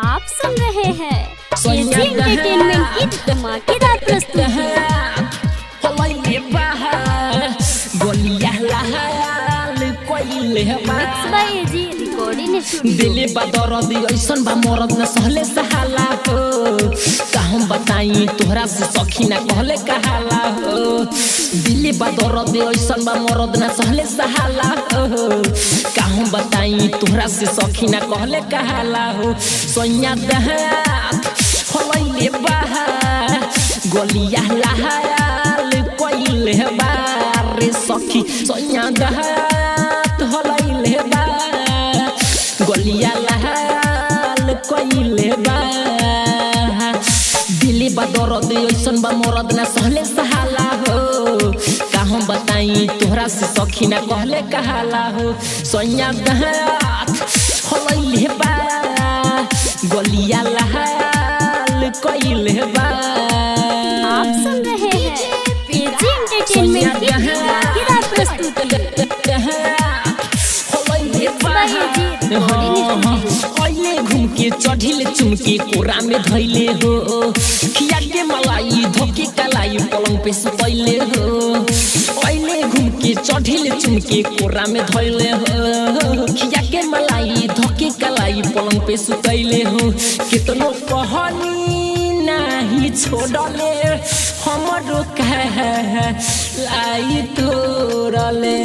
आप सुन रहे हैं एजी एंटरटेनमेंट की धमाकेदार प्रस्तुति। Mix by AG recording studio. दिले बदर दी ऐसन बा मरद न सहले सहाला हो, का हम बताई तोहरा से सखी ना कहले कहाला हो। दिले बदर दी ऐसन बा मरद न सहले सहाला हो, का हम बताई तोहरा से सखी ना कहले कहाला हो। सोनिया दहात होइले बहा गोलिया लहाल कोइले बारे सखी। सोनिया दहात होइले बा गोलिया लहाल कोइले बा। दिली बदर दे ऐसन बा मरद ना सहले सहाला हो, का हम बताई तोहरा से सखी ना कहले कहाला हो। सोनिया दहात होइले बा गोलिया लहाल कोइले बा। आप सुन रहे हैं एजी एंटरटेनमेंट की धमाकेदार प्रस्तुति। ओइले घूम के चढ़िल चुमके कोरा में धइले हो, खिया के मलाई धोके कलाई पलंग पे सुतइले हो। ओइले घूम के चढ़िल चुमके कोरा में धइले हो, खिया के मलाई धोके कलाई पलंग पे सुतइले हो। कितनो कहनी नाही छोड़ले हमरो कह लाई तोरले।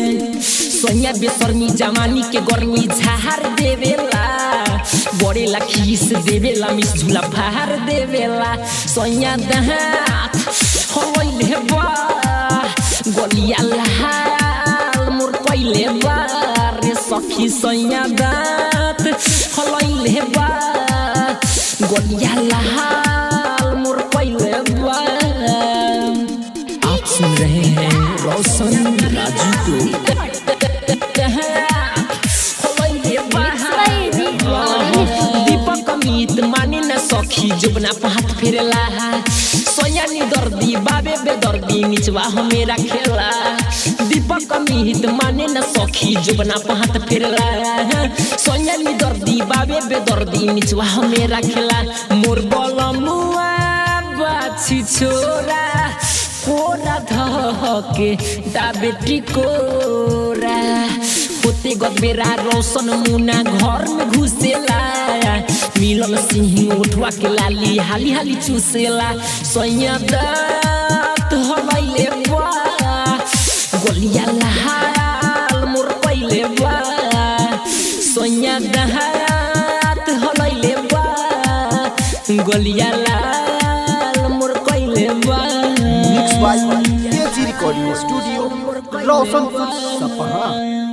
सोनिया बेशर्मी जवानी के गर्मी झार देवेला, बड़े ला खीस देवेला मिस झूला फार देवेला। सोनिया दहात होइले बा गोलिया लहाल मोर कोइले बा रे सखी। सोनिया दात होइले बा गोलिया लहाल मोर कोइले बा। आप सुन रहे हैं रोशन राजू को। दीपक अमित माने न सखी जुबना हाथ फेरला। सोया नी दर्दी बाबे बेदर्दी निचवा हमेरा खेला। दीपक अमित माने न सखी जुबना हाथ फेरला। सोया नी दर्दी बाबे बेदर्दी निचवा हमेरा खेला। मोर बलमुआ बाछी छोरा कोरा धके दाबेटी कोरा। होते गदबेरा रोशन मुना घर में घुसेला, मिलन सिंह उठवा के लाली हाली हाली चूसेला। सोनिया दात होइले बा गोलिया लहाल मोर कोइले बा। सोनिया दात होइले बा गोलिया लाल मोर कोइले बा। Mix by AG recording studio Roshanpur Sapaha.